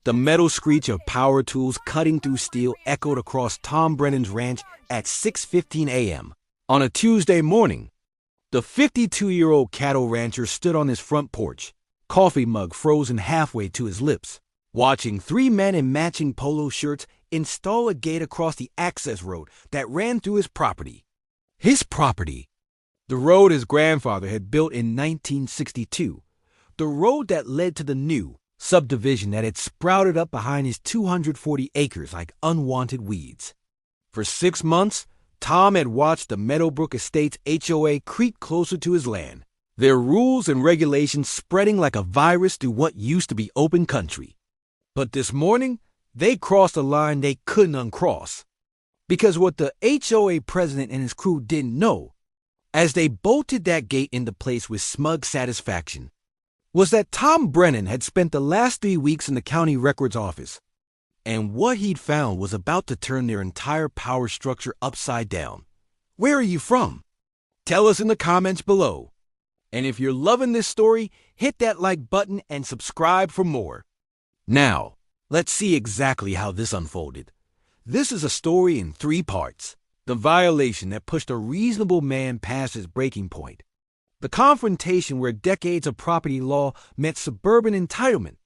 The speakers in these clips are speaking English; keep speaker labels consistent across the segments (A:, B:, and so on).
A: The metal screech of power tools cutting through steel echoed across Tom Brennan's ranch at 6:15 a.m. On a Tuesday morning. The 52-year-old cattle rancher stood on his front porch, coffee mug frozen halfway to his lips, watching three men in matching polo shirts install a gate across the access road that ran through his property. His property. The road his grandfather had built in 1962. The road that led to the new subdivision that had sprouted up behind his 240 acres like unwanted weeds. For 6 months, Tom had watched the Meadowbrook Estates HOA creep closer to his land, their rules and regulations spreading like a virus through what used to be open country. But this morning, they crossed a line they couldn't uncross. Because what the HOA president and his crew didn't know, as they bolted that gate into place with smug satisfaction, was that Tom Brennan had spent the last 3 weeks in the county records office, and what he'd found was about to turn their entire power structure upside down. Where are you from? Tell us in the comments below. And if you're loving this story, hit that like button and subscribe for more. Now, let's see exactly how this unfolded. This is a story in 3 parts. The violation that pushed a reasonable man past his breaking point. The confrontation where decades of property law met suburban entitlement.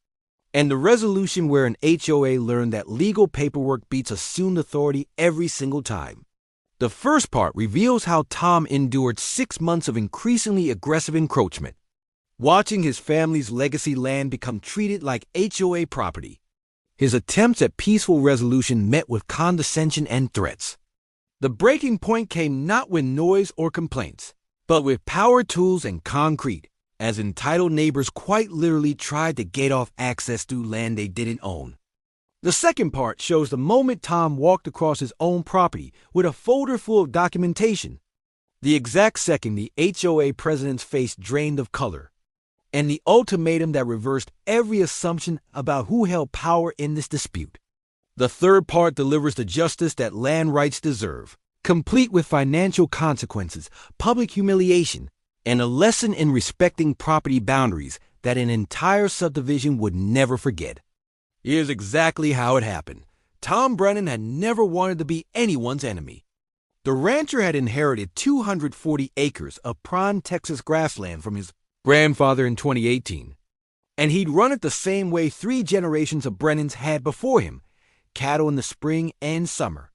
A: And the resolution where an HOA learned that legal paperwork beats assumed authority every single time. The first part reveals how Tom endured 6 months of increasingly aggressive encroachment, watching his family's legacy land become treated like HOA property. His attempts at peaceful resolution met with condescension and threats. The breaking point came not with noise or complaints, but with power tools and concrete, as entitled neighbors quite literally tried to gate off access through land they didn't own. The second part shows the moment Tom walked across his own property with a folder full of documentation. The exact second the HOA president's face drained of color, and the ultimatum that reversed every assumption about who held power in this dispute. The third part delivers the justice that land rights deserve, complete with financial consequences, public humiliation, and a lesson in respecting property boundaries that an entire subdivision would never forget. Here's exactly how it happened. Tom Brennan had never wanted to be anyone's enemy. The rancher had inherited 240 acres of prime Texas grassland from his grandfather in 2018, and he'd run it the same way 3 generations of Brennans had before him: cattle in the spring and summer,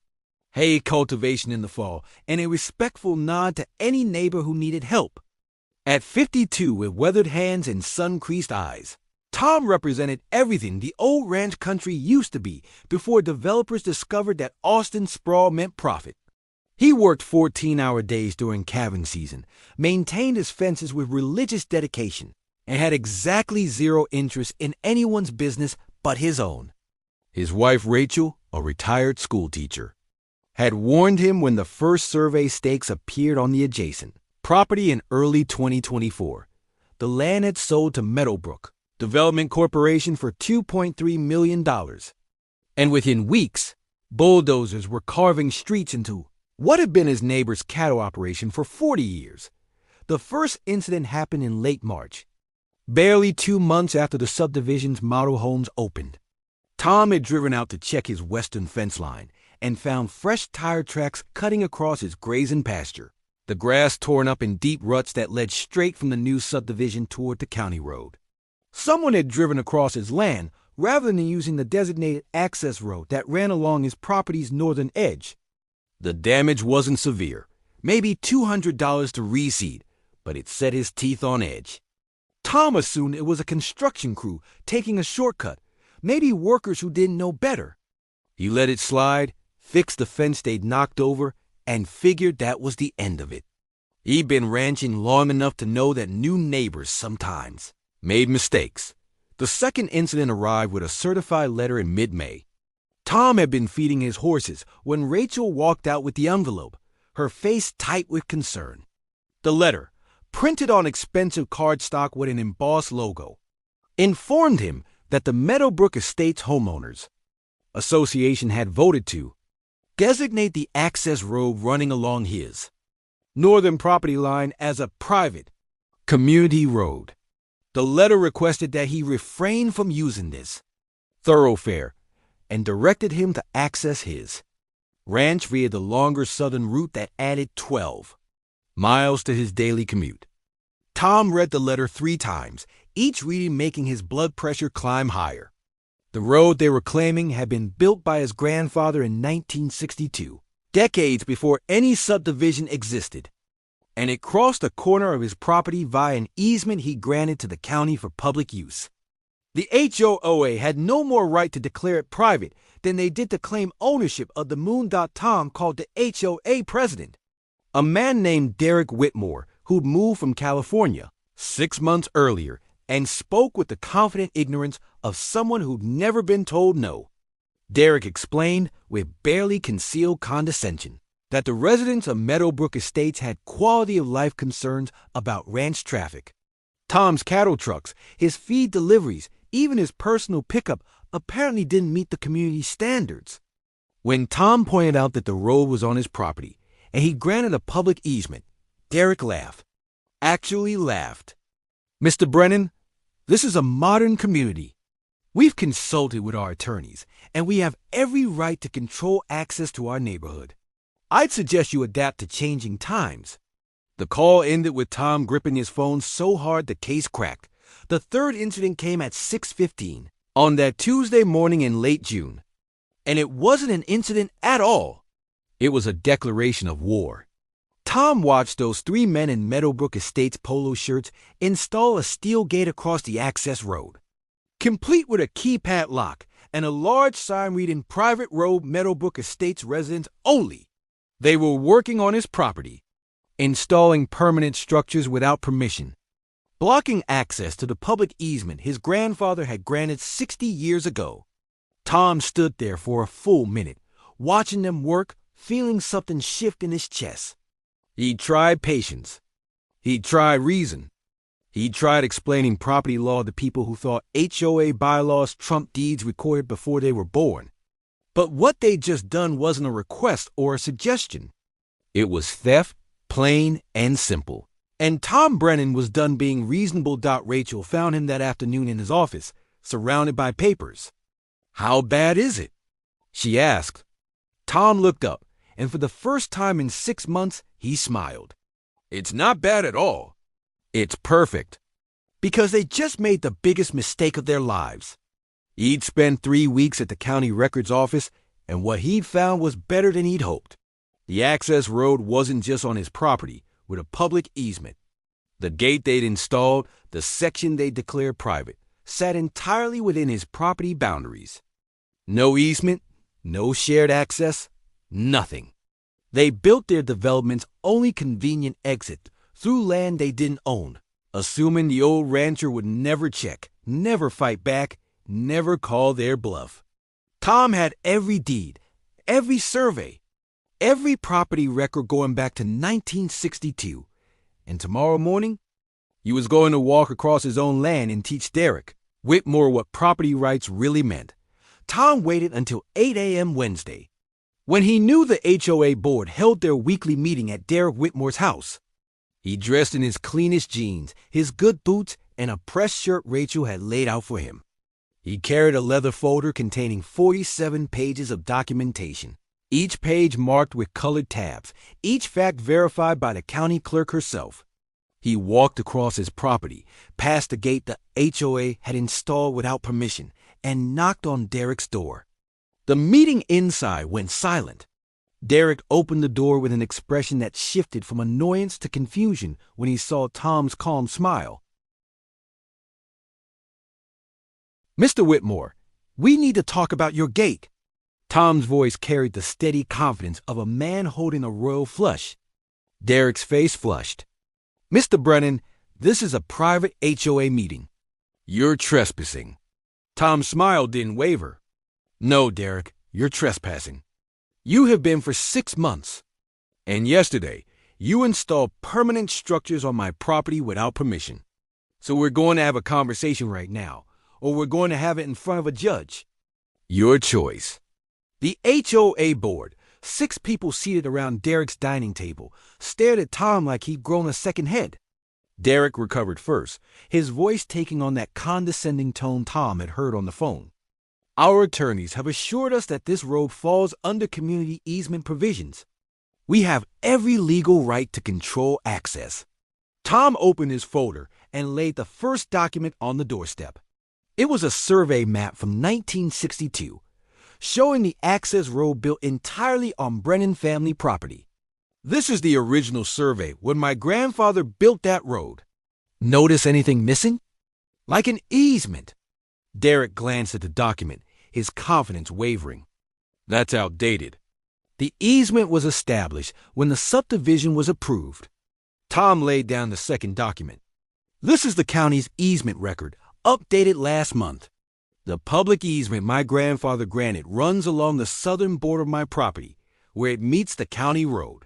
A: hay cultivation in the fall, and a respectful nod to any neighbor who needed help. At 52, with weathered hands and sun-creased eyes, Tom represented everything the old ranch country used to be before developers discovered that Austin sprawl meant profit. He worked 14-hour days during calving season, maintained his fences with religious dedication, and had exactly zero interest in anyone's business but his own. His wife, Rachel, a retired schoolteacher, had warned him when the first survey stakes appeared on the adjacent property in early 2024. The land had sold to Meadowbrook Development Corporation for $2.3 million. And within weeks, bulldozers were carving streets into what had been his neighbor's cattle operation for 40 years. The first incident happened in late March, barely 2 months after the subdivision's model homes opened. Tom had driven out to check his western fence line and found fresh tire tracks cutting across his grazing pasture, the grass torn up in deep ruts that led straight from the new subdivision toward the county road. Someone had driven across his land rather than using the designated access road that ran along his property's northern edge. The damage wasn't severe, maybe $200 to reseed, but it set his teeth on edge. Tom assumed it was a construction crew taking a shortcut, maybe workers who didn't know better. He let it slide, fixed the fence they'd knocked over, and figured that was the end of it. He'd been ranching long enough to know that new neighbors sometimes made mistakes. The second incident arrived with a certified letter in mid-May. Tom had been feeding his horses when Rachel walked out with the envelope, her face tight with concern. The letter, printed on expensive cardstock with an embossed logo, informed him that the Meadowbrook Estates Homeowners Association had voted to designate the access road running along his northern property line as a private community road. The letter requested that he refrain from using this thoroughfare and directed him to access his ranch via the longer southern route that added 12 miles to his daily commute. Tom read the letter 3 times, each reading making his blood pressure climb higher. The road they were claiming had been built by his grandfather in 1962, decades before any subdivision existed, and it crossed a corner of his property via an easement he granted to the county for public use. The HOA had no more right to declare it private than they did to claim ownership of the moon. Tom called the HOA president, a man named Derek Whitmore, who'd moved from California 6 months earlier, and spoke with the confident ignorance of someone who'd never been told no. Derek explained, with barely concealed condescension, that the residents of Meadowbrook Estates had quality-of-life concerns about ranch traffic. Tom's cattle trucks, his feed deliveries, even his personal pickup apparently didn't meet the community standards. When Tom pointed out that the road was on his property and he granted a public easement, Derek laughed. Actually laughed. "Mr. Brennan, this is a modern community. We've consulted with our attorneys, and we have every right to control access to our neighborhood. I'd suggest you adapt to changing times." The call ended with Tom gripping his phone so hard the case cracked. The third incident came at 6:15 on that Tuesday morning in late June. And it wasn't an incident at all. It was a declaration of war. Tom watched those 3 men in Meadowbrook Estates polo shirts install a steel gate across the access road, complete with a keypad lock and a large sign reading "Private Road, Meadowbrook Estates Residents Only." They were working on his property, installing permanent structures without permission, blocking access to the public easement his grandfather had granted 60 years ago. Tom stood there for a full minute, watching them work, feeling something shift in his chest. He tried patience. He tried reason. He tried explaining property law to people who thought HOA bylaws trumped deeds recorded before they were born. But what they'd just done wasn't a request or a suggestion. It was theft, plain and simple. And Tom Brennan was done being reasonable. Rachel found him that afternoon in his office, surrounded by papers. "How bad is it?" she asked. Tom looked up, and for the first time in 6 months, he smiled. "It's not bad at all. It's perfect." Because they just made the biggest mistake of their lives. He'd spent 3 weeks at the county records office, and what he'd found was better than he'd hoped. The access road wasn't just on his property, with a public easement. The gate they'd installed, the section they declared private, sat entirely within his property boundaries. No easement, no shared access, nothing. They built their development's only convenient exit through land they didn't own, assuming the old rancher would never check, never fight back, never call their bluff. Tom had every deed, every survey, every property record going back to 1962. And tomorrow morning, he was going to walk across his own land and teach Derek Whitmore what property rights really meant. Tom waited until 8 a.m. Wednesday, when he knew the HOA board held their weekly meeting at Derek Whitmore's house. He dressed in his cleanest jeans, his good boots, and a pressed shirt Rachel had laid out for him. He carried a leather folder containing 47 pages of documentation, each page marked with colored tabs, each fact verified by the county clerk herself. He walked across his property, past the gate the HOA had installed without permission, and knocked on Derek's door. The meeting inside went silent. Derek opened the door with an expression that shifted from annoyance to confusion when he saw Tom's calm smile. "Mr. Whitmore, we need to talk about your gate." Tom's voice carried the steady confidence of a man holding a royal flush. Derek's face flushed. "Mr. Brennan, this is a private HOA meeting. You're trespassing." Tom's smile didn't waver. "No, Derek, you're trespassing. You have been for 6 months. And yesterday, you installed permanent structures on my property without permission. So we're going to have a conversation right now, or we're going to have it in front of a judge. Your choice." The HOA board, 6 people seated around Derek's dining table, stared at Tom like he'd grown a second head. Derek recovered first, his voice taking on that condescending tone Tom had heard on the phone. Our attorneys have assured us that this road falls under community easement provisions. We have every legal right to control access. Tom opened his folder and laid the first document on the doorstep. It was a survey map from 1962, showing the access road built entirely on Brennan family property. This is the original survey when my grandfather built that road. Notice anything missing? Like an easement. Derek glanced at the document, his confidence wavering. That's outdated. The easement was established when the subdivision was approved. Tom laid down the second document. This is the county's easement record, updated last month. The public easement my grandfather granted runs along the southern border of my property, where it meets the county road.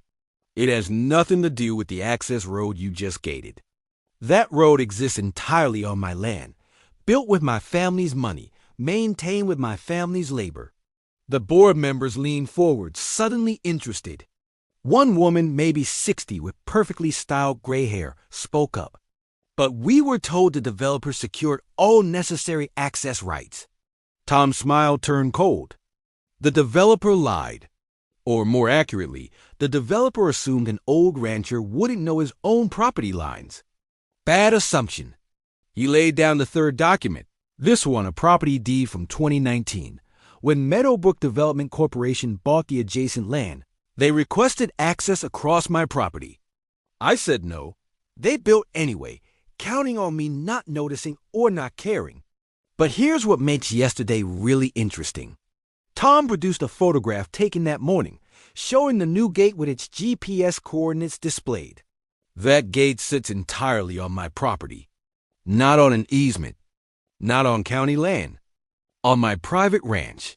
A: It has nothing to do with the access road you just gated. That road exists entirely on my land, built with my family's money, maintained with my family's labor. The board members leaned forward, suddenly interested. One woman, maybe 60, with perfectly styled gray hair, spoke up. But we were told the developer secured all necessary access rights. Tom's smile turned cold. The developer lied. Or more accurately, the developer assumed an old rancher wouldn't know his own property lines. Bad assumption. He laid down the third document, this one a property deed from 2019. When Meadowbrook Development Corporation bought the adjacent land, they requested access across my property. I said no. They built anyway, counting on me not noticing or not caring. But here's what makes yesterday really interesting. Tom produced a photograph taken that morning, showing the new gate with its GPS coordinates displayed. That gate sits entirely on my property. Not on an easement. Not on county land. On my private ranch.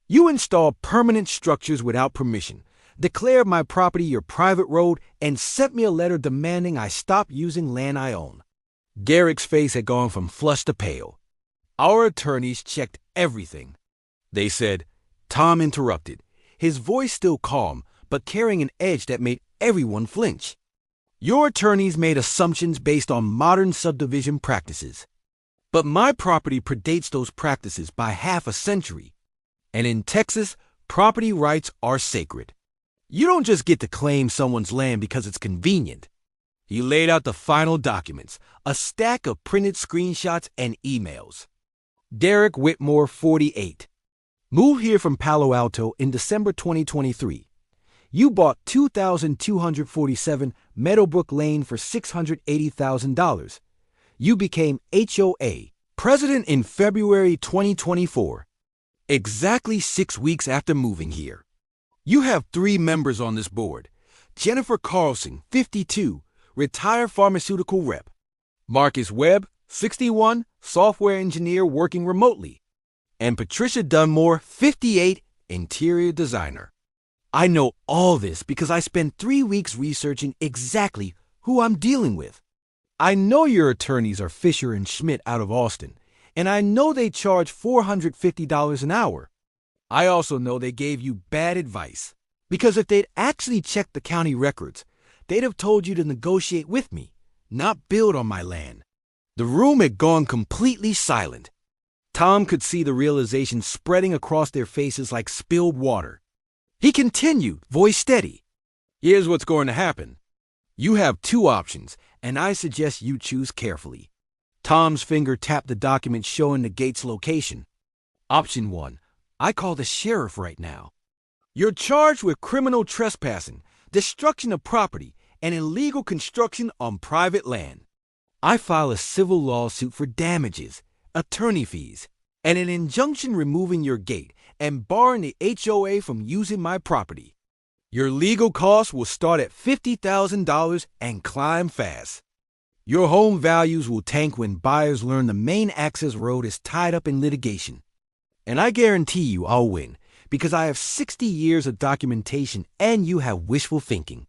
A: You install permanent structures without permission, declared my property your private road, and sent me a letter demanding I stop using land I own. Garrick's face had gone from flushed to pale. Our attorneys checked everything. They said, Tom interrupted, his voice still calm, but carrying an edge that made everyone flinch. Your attorneys made assumptions based on modern subdivision practices. But my property predates those practices by half a century. And in Texas, property rights are sacred. You don't just get to claim someone's land because it's convenient. He laid out the final documents, a stack of printed screenshots and emails. Derek Whitmore, 48. Moved here from Palo Alto in December 2023. You bought 2,247 Meadowbrook Lane for $680,000. You became HOA president in February 2024. Exactly 6 weeks after moving here. You have 3 members on this board. Jennifer Carlson, 52, retired pharmaceutical rep. Marcus Webb, 61, software engineer working remotely. And Patricia Dunmore, 58, interior designer. I know all this because I spent 3 weeks researching exactly who I'm dealing with. I know your attorneys are Fisher and Schmidt out of Austin, and I know they charge $450 an hour. I also know they gave you bad advice, because if they'd actually checked the county records, they'd have told you to negotiate with me, not build on my land. The room had gone completely silent. Tom could see the realization spreading across their faces like spilled water. He continued, voice steady. Here's what's going to happen. You have 2 options, and I suggest you choose carefully. Tom's finger tapped the document showing the gate's location. Option 1. I call the sheriff right now. You're charged with criminal trespassing, destruction of property, and illegal construction on private land. I file a civil lawsuit for damages, attorney fees, and an injunction removing your gate and barring the HOA from using my property. Your legal costs will start at $50,000 and climb fast. Your home values will tank when buyers learn the main access road is tied up in litigation. And I guarantee you I'll win, because I have 60 years of documentation and you have wishful thinking.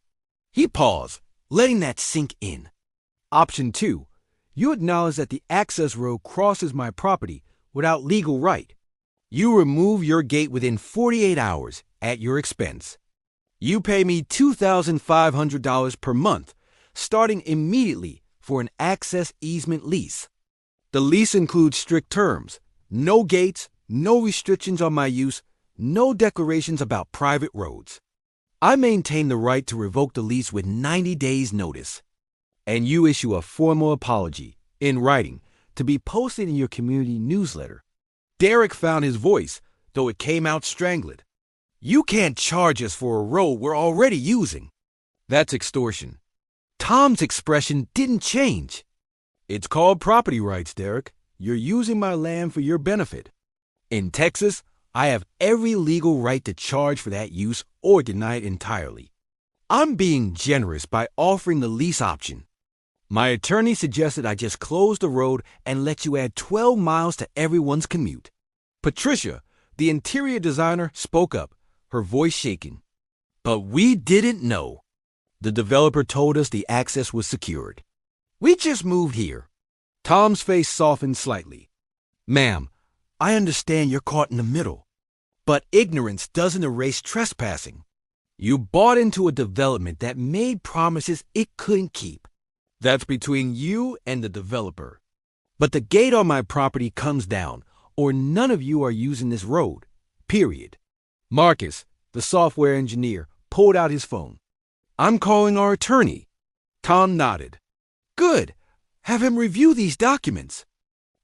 A: He paused, letting that sink in. Option 2. You acknowledge that the access road crosses my property without legal right. You remove your gate within 48 hours at your expense. You pay me $2,500 per month, starting immediately for an access easement lease. The lease includes strict terms, no gates, no restrictions on my use, no declarations about private roads. I maintain the right to revoke the lease with 90 days' notice. And you issue a formal apology, in writing, to be posted in your community newsletter. Derek found his voice, though it came out strangled. You can't charge us for a road we're already using. That's extortion. Tom's expression didn't change. It's called property rights, Derek. You're using my land for your benefit. In Texas, I have every legal right to charge for that use or deny it entirely. I'm being generous by offering the lease option. My attorney suggested I just close the road and let you add 12 miles to everyone's commute. Patricia, the interior designer, spoke up, her voice shaking. But we didn't know. The developer told us the access was secured. We just moved here. Tom's face softened slightly. Ma'am, I understand you're caught in the middle. But ignorance doesn't erase trespassing. You bought into a development that made promises it couldn't keep. That's between you and the developer. But the gate on my property comes down, or none of you are using this road. Period. Marcus, the software engineer, pulled out his phone. I'm calling our attorney. Tom nodded. Good. Have him review these documents.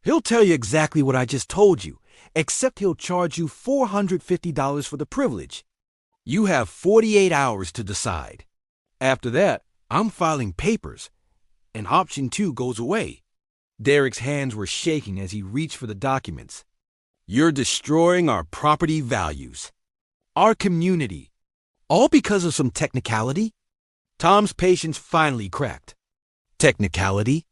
A: He'll tell you exactly what I just told you, except he'll charge you $450 for the privilege. You have 48 hours to decide. After that, I'm filing papers, and option 2 goes away. Derek's hands were shaking as he reached for the documents. You're destroying our property values. Our community. All because of some technicality? Tom's patience finally cracked. Technicality?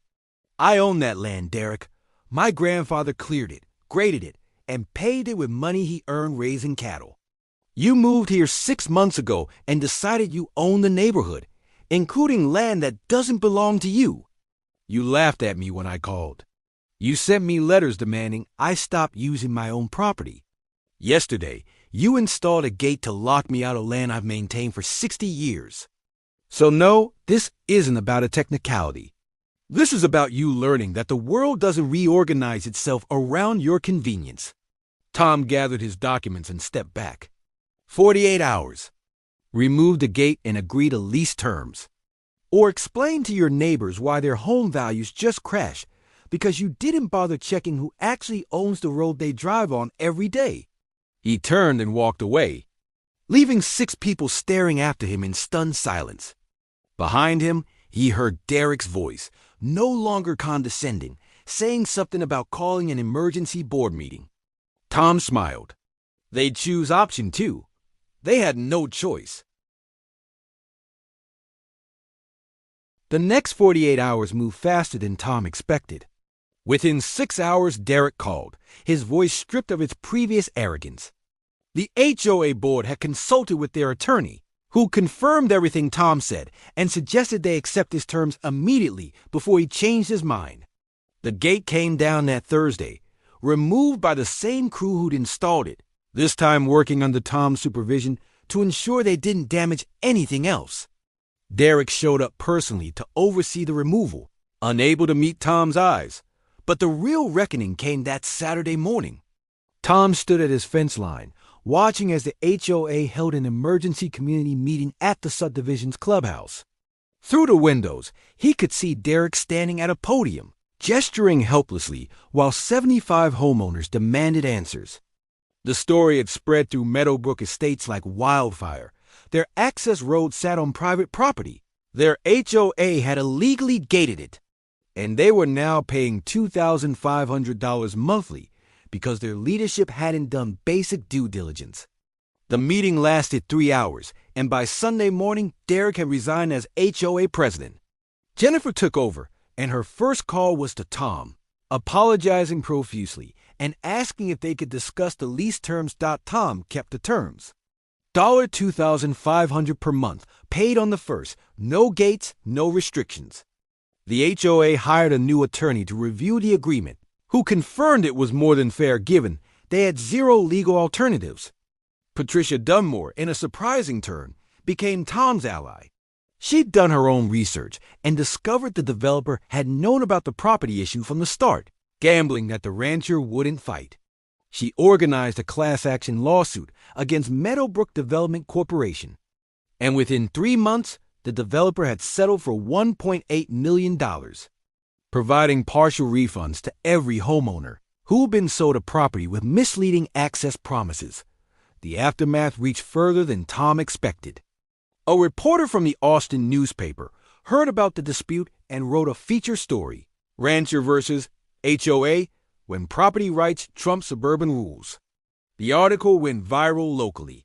A: I own that land, Derek. My grandfather cleared it, graded it, and paid it with money he earned raising cattle. You moved here 6 months ago and decided you own the neighborhood, including land that doesn't belong to you. You laughed at me when I called. You sent me letters demanding I stop using my own property. Yesterday, you installed a gate to lock me out of land I've maintained for 60 years. So no, this isn't about a technicality. This is about you learning that the world doesn't reorganize itself around your convenience. Tom gathered his documents and stepped back. 48 hours. Remove the gate and agree to lease terms. Or explain to your neighbors why their home values just crashed because you didn't bother checking who actually owns the road they drive on every day. He turned and walked away, leaving 6 people staring after him in stunned silence. Behind him, he heard Derek's voice, no longer condescending, saying something about calling an emergency board meeting. Tom smiled. They'd choose option 2. They had no choice. The next 48 hours moved faster than Tom expected. Within 6 hours, Derek called, his voice stripped of its previous arrogance. The HOA board had consulted with their attorney, who confirmed everything Tom said and suggested they accept his terms immediately before he changed his mind. The gate came down that Thursday, removed by the same crew who'd installed it, this time working under Tom's supervision to ensure they didn't damage anything else. Derek showed up personally to oversee the removal, unable to meet Tom's eyes. But the real reckoning came that Saturday morning. Tom stood at his fence line, watching as the HOA held an emergency community meeting at the subdivision's clubhouse. Through the windows, he could see Derek standing at a podium, gesturing helplessly while 75 homeowners demanded answers. The story had spread through Meadowbrook estates like wildfire. Their access road sat on private property. Their HOA had illegally gated it. And they were now paying $2,500 monthly because their leadership hadn't done basic due diligence. The meeting lasted 3 hours, and by Sunday morning, Derek had resigned as HOA president. Jennifer took over, and her first call was to Tom, apologizing profusely and asking if they could discuss the lease terms. Tom kept the terms. $2,500 per month, paid on the first, no gates, no restrictions. The HOA hired a new attorney to review the agreement, who confirmed it was more than fair given they had 0 legal alternatives. Patricia Dunmore, in a surprising turn, became Tom's ally. She'd done her own research and discovered the developer had known about the property issue from the start, gambling that the rancher wouldn't fight. She organized a class action lawsuit against Meadowbrook Development Corporation, and within 3 months, the developer had settled for $1.8 million, providing partial refunds to every homeowner who'd been sold a property with misleading access promises. The aftermath reached further than Tom expected. A reporter from the Austin newspaper heard about the dispute and wrote a feature story, Rancher versus HOA, When Property Rights Trump Suburban Rules. The article went viral locally,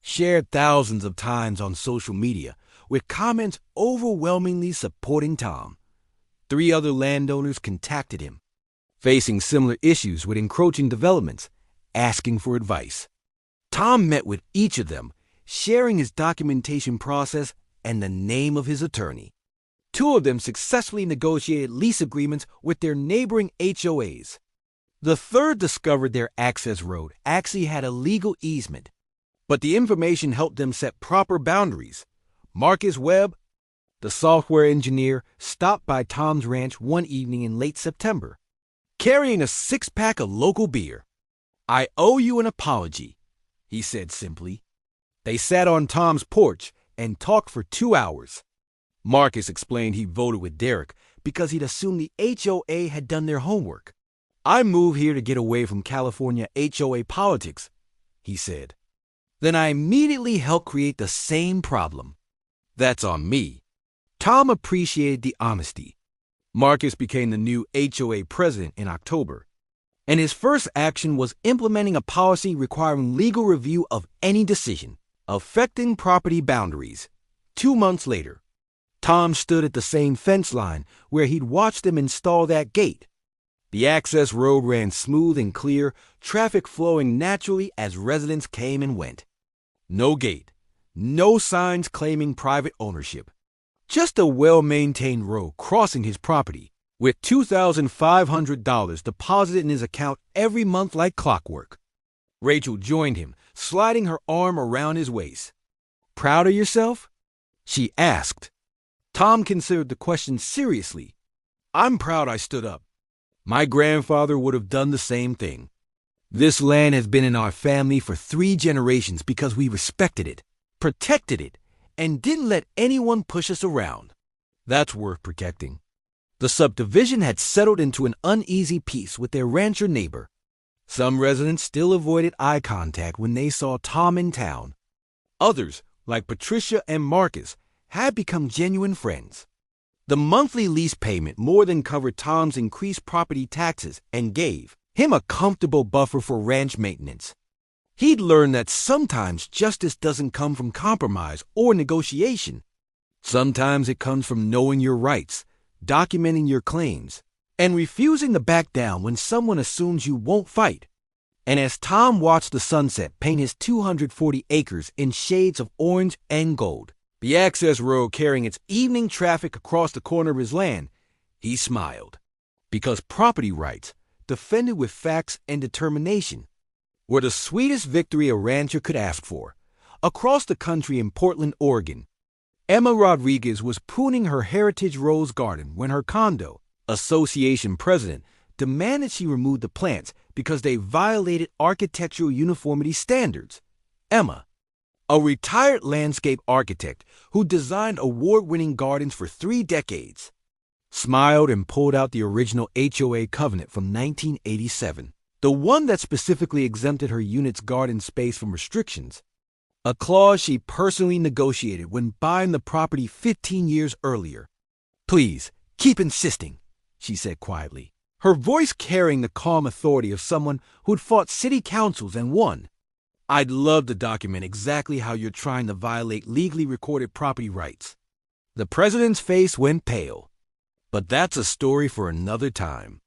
A: shared thousands of times on social media, with comments overwhelmingly supporting Tom. 3 other landowners contacted him, facing similar issues with encroaching developments, asking for advice. Tom met with each of them, sharing his documentation process and the name of his attorney. 2 of them successfully negotiated lease agreements with their neighboring HOAs. The third discovered their access road actually had a legal easement, but the information helped them set proper boundaries. Marcus Webb, the software engineer, stopped by Tom's ranch one evening in late September, carrying a 6-pack of local beer. "I owe you an apology," he said simply. They sat on Tom's porch and talked for 2 hours. Marcus explained he voted with Derek because he'd assumed the HOA had done their homework. "I moved here to get away from California HOA politics," he said. "Then I immediately helped create the same problem. That's on me." Tom appreciated the honesty. Marcus became the new HOA president in October, and his first action was implementing a policy requiring legal review of any decision affecting property boundaries. 2 months later, Tom stood at the same fence line where he'd watched them install that gate. The access road ran smooth and clear, traffic flowing naturally as residents came and went. No gate, no signs claiming private ownership. Just a well-maintained road crossing his property, with $2,500 deposited in his account every month like clockwork. Rachel joined him, sliding her arm around his waist. "Proud of yourself?" she asked. Tom considered the question seriously. "I'm proud I stood up. My grandfather would have done the same thing. This land has been in our family for 3 generations because we respected it, protected it, and didn't let anyone push us around. That's worth protecting." The subdivision had settled into an uneasy peace with their rancher neighbor. Some residents still avoided eye contact when they saw Tom in town. Others, like Patricia and Marcus, had become genuine friends. The monthly lease payment more than covered Tom's increased property taxes and gave him a comfortable buffer for ranch maintenance. He'd learned that sometimes justice doesn't come from compromise or negotiation. Sometimes it comes from knowing your rights, documenting your claims, and refusing to back down when someone assumes you won't fight. And as Tom watched the sunset paint his 240 acres in shades of orange and gold, the access road carrying its evening traffic across the corner of his land, he smiled. Because property rights, defended with facts and determination, were the sweetest victory a rancher could ask for. Across the country in Portland, Oregon, Emma Rodriguez was pruning her Heritage Rose garden when her condo association president demanded she remove the plants because they violated architectural uniformity standards. Emma, a retired landscape architect who designed award-winning gardens for 3 decades, smiled and pulled out the original HOA covenant from 1987, the one that specifically exempted her unit's garden space from restrictions, a clause she personally negotiated when buying the property 15 years earlier. "Please, keep insisting," she said quietly, her voice carrying the calm authority of someone who'd fought city councils and won. "I'd love to document exactly how you're trying to violate legally recorded property rights." The president's face went pale. But that's a story for another time.